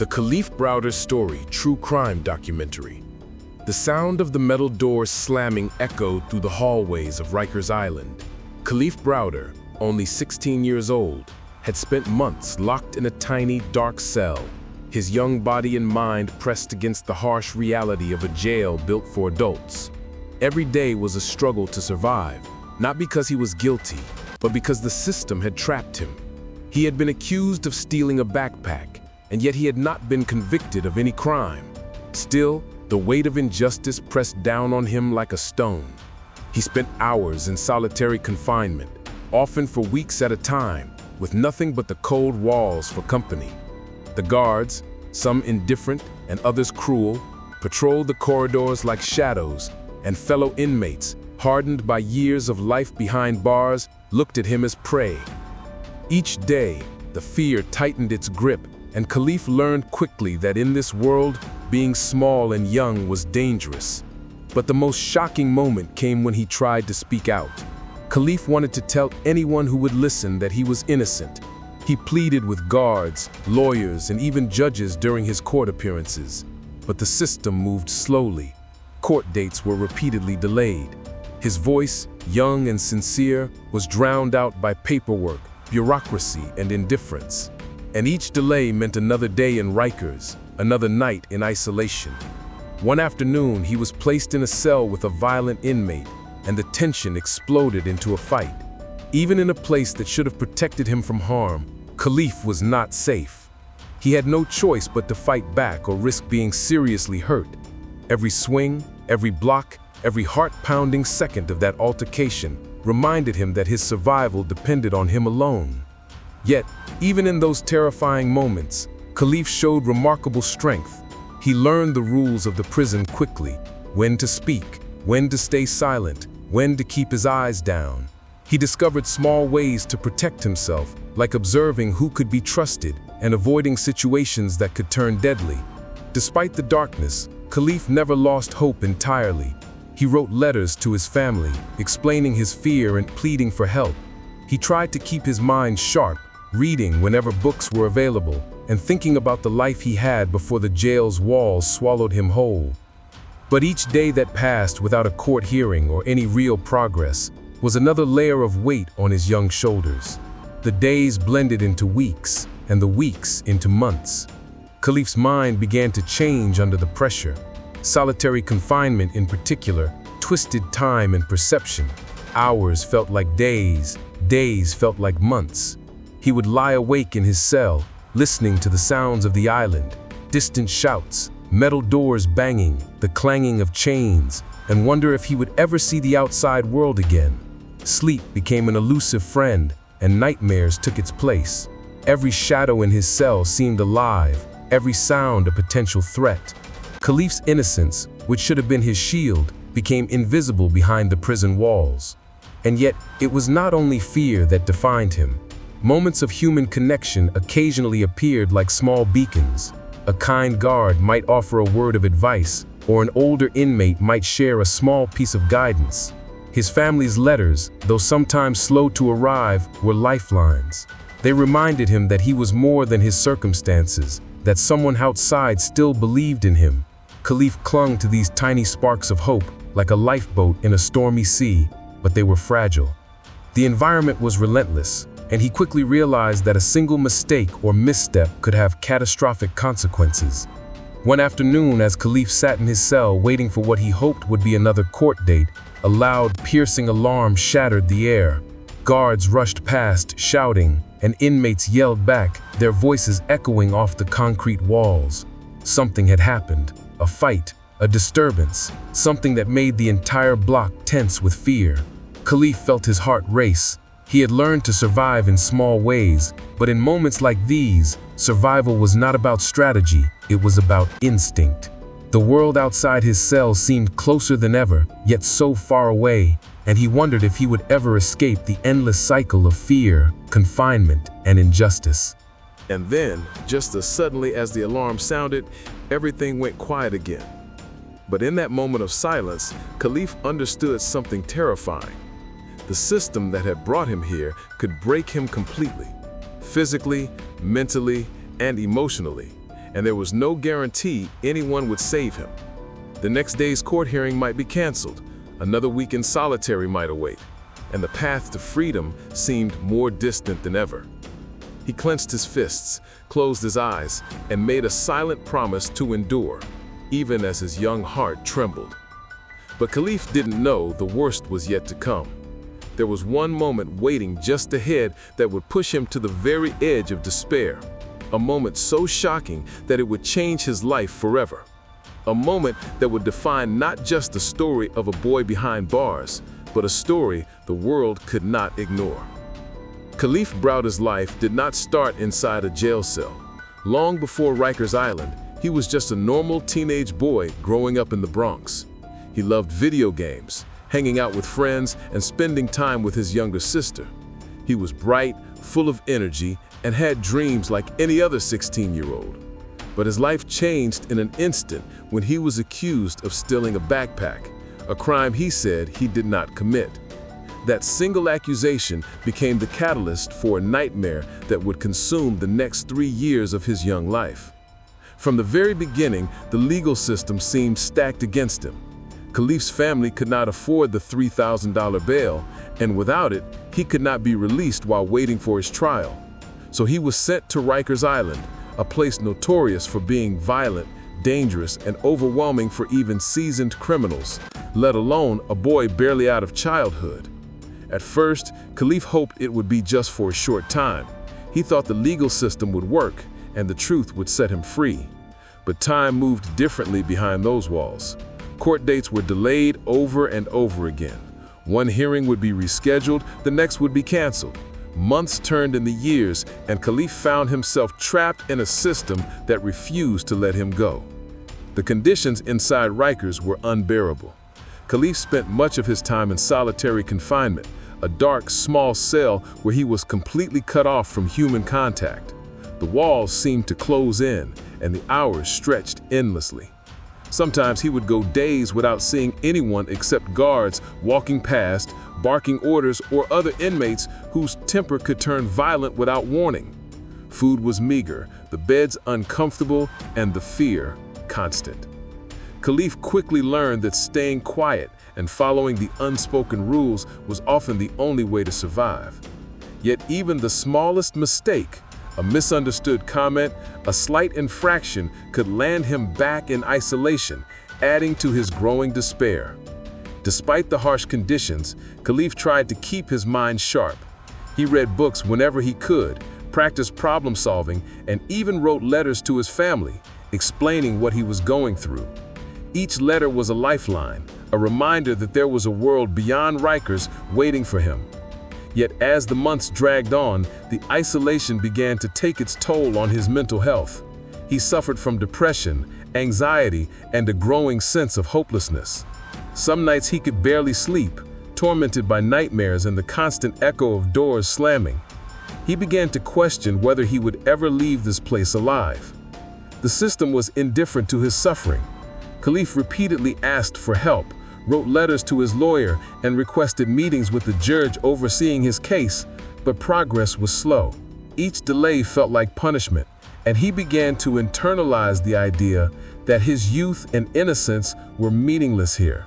The Kalief Browder Story, True Crime Documentary. The sound of the metal doors slamming echoed through the hallways of Rikers Island. Kalief Browder, only 16 years old, had spent months locked in a tiny, dark cell, his young body and mind pressed against the harsh reality of a jail built for adults. Every day was a struggle to survive, not because he was guilty, but because the system had trapped him. He had been accused of stealing a backpack, and yet he had not been convicted of any crime. Still, the weight of injustice pressed down on him like a stone. He spent hours in solitary confinement, often for weeks at a time, with nothing but the cold walls for company. The guards, some indifferent and others cruel, patrolled the corridors like shadows, and fellow inmates, hardened by years of life behind bars, looked at him as prey. Each day, the fear tightened its grip, and Kalief learned quickly that in this world, being small and young was dangerous. But the most shocking moment came when he tried to speak out. Kalief wanted to tell anyone who would listen that he was innocent. He pleaded with guards, lawyers, and even judges during his court appearances. But the system moved slowly. Court dates were repeatedly delayed. His voice, young and sincere, was drowned out by paperwork, bureaucracy, and indifference. And each delay meant another day in Rikers, another night in isolation. One afternoon, he was placed in a cell with a violent inmate, and the tension exploded into a fight. Even in a place that should have protected him from harm, Kalief was not safe. He had no choice but to fight back or risk being seriously hurt. Every swing, every block, every heart-pounding second of that altercation reminded him that his survival depended on him alone. Yet, even in those terrifying moments, Kalief showed remarkable strength. He learned the rules of the prison quickly: when to speak, when to stay silent, when to keep his eyes down. He discovered small ways to protect himself, like observing who could be trusted and avoiding situations that could turn deadly. Despite the darkness, Kalief never lost hope entirely. He wrote letters to his family, explaining his fear and pleading for help. He tried to keep his mind sharp, reading whenever books were available, and thinking about the life he had before the jail's walls swallowed him whole. But each day that passed without a court hearing or any real progress was another layer of weight on his young shoulders. The days blended into weeks, and the weeks into months. Kalief's mind began to change under the pressure. Solitary confinement in particular twisted time and perception. Hours felt like days, days felt like months. He would lie awake in his cell, listening to the sounds of the island, distant shouts, metal doors banging, the clanging of chains, and wonder if he would ever see the outside world again. Sleep became an elusive friend, and nightmares took its place. Every shadow in his cell seemed alive, every sound a potential threat. Kalief's innocence, which should have been his shield, became invisible behind the prison walls. And yet, it was not only fear that defined him. Moments of human connection occasionally appeared like small beacons. A kind guard might offer a word of advice, or an older inmate might share a small piece of guidance. His family's letters, though sometimes slow to arrive, were lifelines. They reminded him that he was more than his circumstances, that someone outside still believed in him. Kalief clung to these tiny sparks of hope, like a lifeboat in a stormy sea, but they were fragile. The environment was relentless, and he quickly realized that a single mistake or misstep could have catastrophic consequences. One afternoon, as Kalief sat in his cell waiting for what he hoped would be another court date, a loud, piercing alarm shattered the air. Guards rushed past, shouting, and inmates yelled back, their voices echoing off the concrete walls. Something had happened. A fight, a disturbance, something that made the entire block tense with fear. Kalief felt his heart race. He had learned to survive in small ways, but in moments like these, survival was not about strategy, it was about instinct. The world outside his cell seemed closer than ever, yet so far away, and he wondered if he would ever escape the endless cycle of fear, confinement, and injustice. And then, just as suddenly as the alarm sounded, everything went quiet again. But in that moment of silence, Kalief understood something terrifying. The system that had brought him here could break him completely, physically, mentally, and emotionally. and there was no guarantee anyone would save him. The next day's court hearing might be canceled, another week in solitary might await, and the path to freedom seemed more distant than ever. He clenched his fists, closed his eyes, and made a silent promise to endure, even as his young heart trembled. But Kalief didn't know the worst was yet to come. There was one moment waiting just ahead that would push him to the very edge of despair, a moment so shocking that it would change his life forever. A moment that would define not just the story of a boy behind bars, but a story the world could not ignore. Kalief Browder's life did not start inside a jail cell. Long before Rikers Island, he was just a normal teenage boy growing up in the Bronx. He loved video games, hanging out with friends, and spending time with his younger sister. He was bright, full of energy, and had dreams like any other 16-year-old. But his life changed in an instant when he was accused of stealing a backpack, a crime he said he did not commit. That single accusation became the catalyst for a nightmare that would consume the next 3 years of his young life. From the very beginning, the legal system seemed stacked against him. Kalief's family could not afford the $3,000 bail, and without it, he could not be released while waiting for his trial. So he was sent to Rikers Island, a place notorious for being violent, dangerous, and overwhelming for even seasoned criminals, let alone a boy barely out of childhood. At first, Kalief hoped it would be just for a short time. He thought the legal system would work and the truth would set him free. But time moved differently behind those walls. Court dates were delayed over and over again. One hearing would be rescheduled, the next would be canceled. Months turned into years, and Kalief found himself trapped in a system that refused to let him go. The conditions inside Rikers were unbearable. Kalief spent much of his time in solitary confinement, a dark, small cell where he was completely cut off from human contact. The walls seemed to close in, and the hours stretched endlessly. Sometimes he would go days without seeing anyone except guards walking past, barking orders, or other inmates whose temper could turn violent without warning. Food was meager, the beds uncomfortable, and the fear constant. Kalief quickly learned that staying quiet and following the unspoken rules was often the only way to survive. Yet even the smallest mistake, a misunderstood comment, a slight infraction could land him back in isolation, adding to his growing despair. Despite the harsh conditions, Kalief tried to keep his mind sharp. He read books whenever he could, practiced problem solving, and even wrote letters to his family, explaining what he was going through. Each letter was a lifeline, a reminder that there was a world beyond Rikers waiting for him. Yet as the months dragged on, the isolation began to take its toll on his mental health. He suffered from depression, anxiety, and a growing sense of hopelessness. Some nights he could barely sleep, tormented by nightmares and the constant echo of doors slamming. He began to question whether he would ever leave this place alive. The system was indifferent to his suffering. Kalief repeatedly asked for help, wrote letters to his lawyer, and requested meetings with the judge overseeing his case, but progress was slow. Each delay felt like punishment, and he began to internalize the idea that his youth and innocence were meaningless here.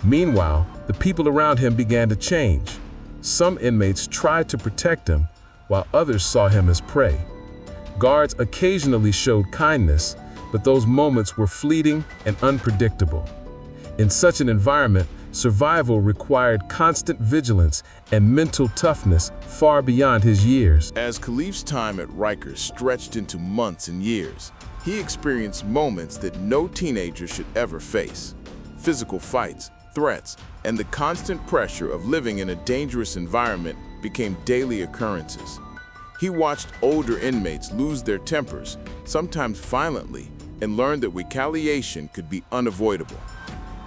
Meanwhile, the people around him began to change. Some inmates tried to protect him, while others saw him as prey. Guards occasionally showed kindness, but those moments were fleeting and unpredictable. In such an environment, survival required constant vigilance and mental toughness far beyond his years. As Kalief's time at Rikers stretched into months and years, he experienced moments that no teenager should ever face. Physical fights, threats, and the constant pressure of living in a dangerous environment became daily occurrences. He watched older inmates lose their tempers, sometimes violently, and learned that retaliation could be unavoidable.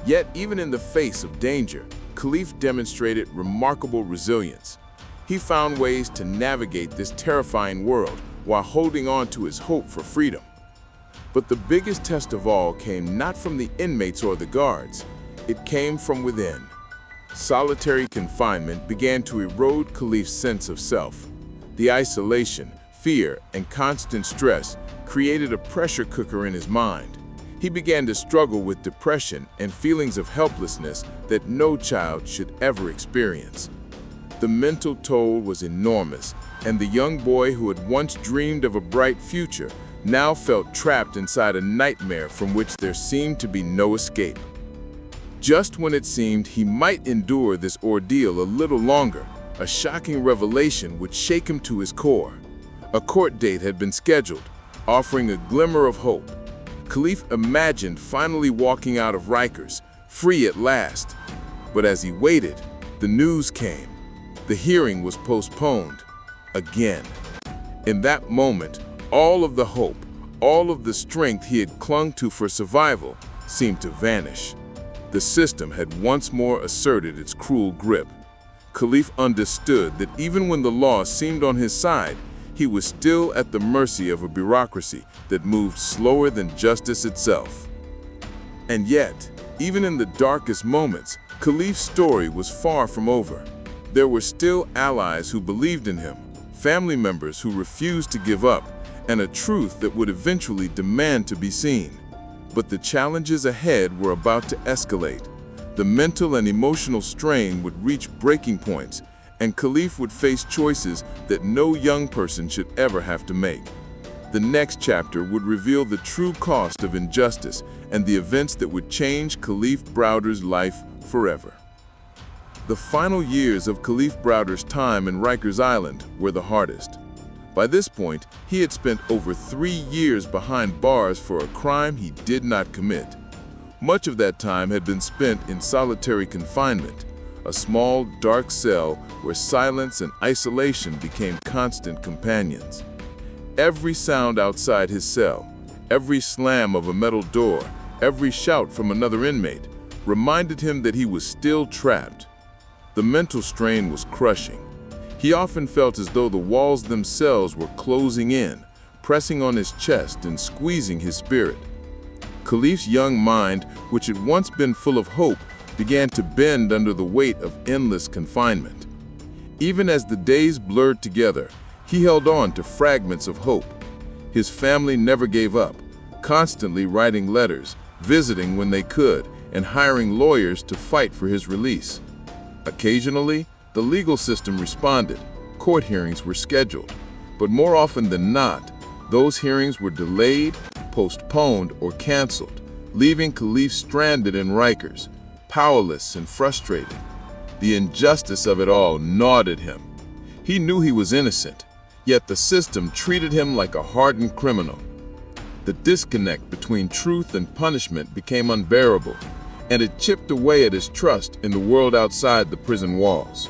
Yet, even in the face of danger, Kalief demonstrated remarkable resilience. He found ways to navigate this terrifying world while holding on to his hope for freedom. But the biggest test of all came not from the inmates or the guards. It came from within. Solitary confinement began to erode Kalief's sense of self. The isolation, fear, and constant stress created a pressure cooker in his mind. He began to struggle with depression and feelings of helplessness that no child should ever experience. The mental toll was enormous, and the young boy who had once dreamed of a bright future now felt trapped inside a nightmare from which there seemed to be no escape. Just when it seemed he might endure this ordeal a little longer, a shocking revelation would shake him to his core. A court date had been scheduled, offering a glimmer of hope. Kalief imagined finally walking out of Rikers, free at last. But as he waited, the news came. The hearing was postponed again. In that moment, all of the hope, all of the strength he had clung to for survival seemed to vanish. The system had once more asserted its cruel grip. Kalief understood that even when the law seemed on his side, he was still at the mercy of a bureaucracy that moved slower than justice itself. And yet, even in the darkest moments, Kalief's story was far from over. There were still allies who believed in him, family members who refused to give up, and a truth that would eventually demand to be seen. But the challenges ahead were about to escalate. The mental and emotional strain would reach breaking points, and Kalief would face choices that no young person should ever have to make. The next chapter would reveal the true cost of injustice and the events that would change Kalief Browder's life forever. The final years of Kalief Browder's time in Rikers Island were the hardest. By this point, he had spent over 3 years behind bars for a crime he did not commit. Much of that time had been spent in solitary confinement, a small, dark cell where silence and isolation became constant companions. Every sound outside his cell, every slam of a metal door, every shout from another inmate, reminded him that he was still trapped. The mental strain was crushing. He often felt as though the walls themselves were closing in, pressing on his chest and squeezing his spirit. Kalief's young mind, which had once been full of hope, began to bend under the weight of endless confinement. Even as the days blurred together, he held on to fragments of hope. His family never gave up, constantly writing letters, visiting when they could, and hiring lawyers to fight for his release. Occasionally, the legal system responded. Court hearings were scheduled, but more often than not, those hearings were delayed, postponed, or canceled, leaving Kalief stranded in Rikers, powerless and frustrated. The injustice of it all gnawed at him. He knew he was innocent, yet the system treated him like a hardened criminal. The disconnect between truth and punishment became unbearable, and it chipped away at his trust in the world outside the prison walls.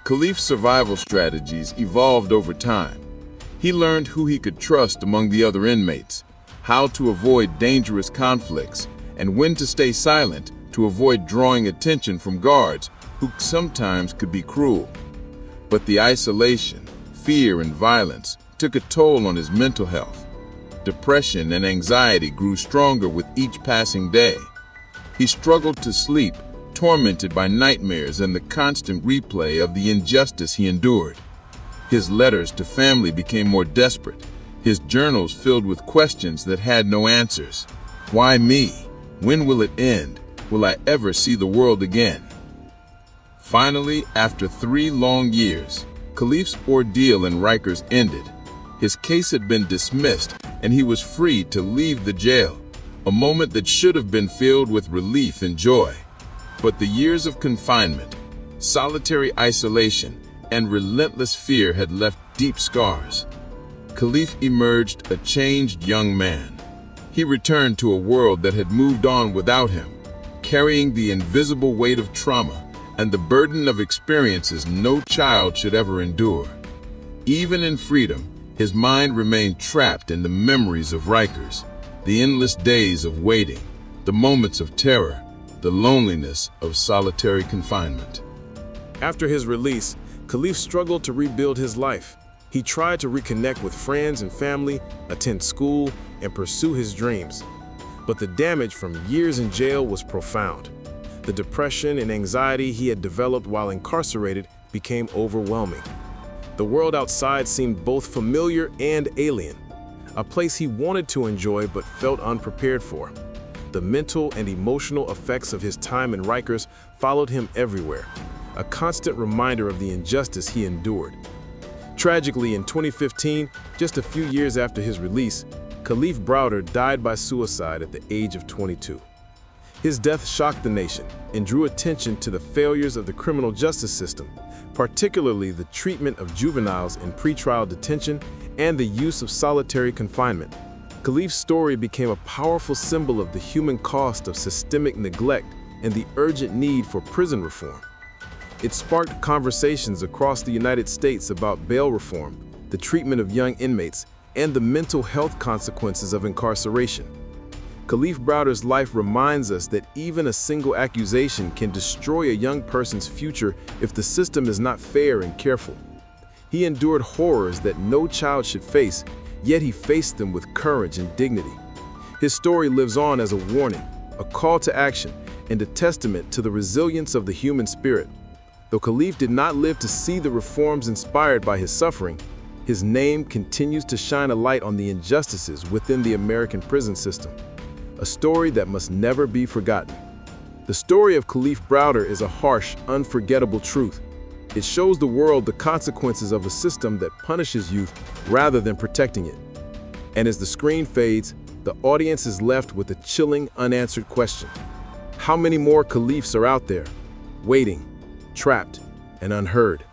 Kalief's survival strategies evolved over time. He learned who he could trust among the other inmates, how to avoid dangerous conflicts, and when to stay silent to avoid drawing attention from guards who sometimes could be cruel. But the isolation, fear, and violence took a toll on his mental health. Depression and anxiety grew stronger with each passing day. He struggled to sleep, tormented by nightmares and the constant replay of the injustice he endured. His letters to family became more desperate, his journals filled with questions that had no answers. Why me? When will it end? Will I ever see the world again? Finally, after 3 long years, Kalief's ordeal in Rikers ended. His case had been dismissed, and he was free to leave the jail, a moment that should have been filled with relief and joy. But the years of confinement, solitary isolation, and relentless fear had left deep scars. Kalief emerged a changed young man. He returned to a world that had moved on without him, carrying the invisible weight of trauma and the burden of experiences no child should ever endure. Even in freedom, his mind remained trapped in the memories of Rikers, the endless days of waiting, the moments of terror, the loneliness of solitary confinement. After his release, Kalief struggled to rebuild his life. He tried to reconnect with friends and family, attend school, and pursue his dreams. But the damage from years in jail was profound. The depression and anxiety he had developed while incarcerated became overwhelming. The world outside seemed both familiar and alien. a place he wanted to enjoy but felt unprepared for. The mental and emotional effects of his time in Rikers followed him everywhere, a constant reminder of the injustice he endured. Tragically, in 2015, just a few years after his release, Kalief Browder died by suicide at the age of 22. His death shocked the nation and drew attention to the failures of the criminal justice system, particularly the treatment of juveniles in pretrial detention and the use of solitary confinement. Kalief's story became a powerful symbol of the human cost of systemic neglect and the urgent need for prison reform. It sparked conversations across the United States about bail reform, the treatment of young inmates, and the mental health consequences of incarceration. Kalief Browder's life reminds us that even a single accusation can destroy a young person's future if the system is not fair and careful. He endured horrors that no child should face, yet he faced them with courage and dignity. His story lives on as a warning, a call to action, and a testament to the resilience of the human spirit. Though Kalief did not live to see the reforms inspired by his suffering, his name continues to shine a light on the injustices within the American prison system, a story that must never be forgotten. The story of Kalief Browder is a harsh, unforgettable truth. It shows the world the consequences of a system that punishes youth rather than protecting it. And as the screen fades, the audience is left with a chilling, unanswered question. How many more Kaliefs are out there, waiting, trapped, and unheard?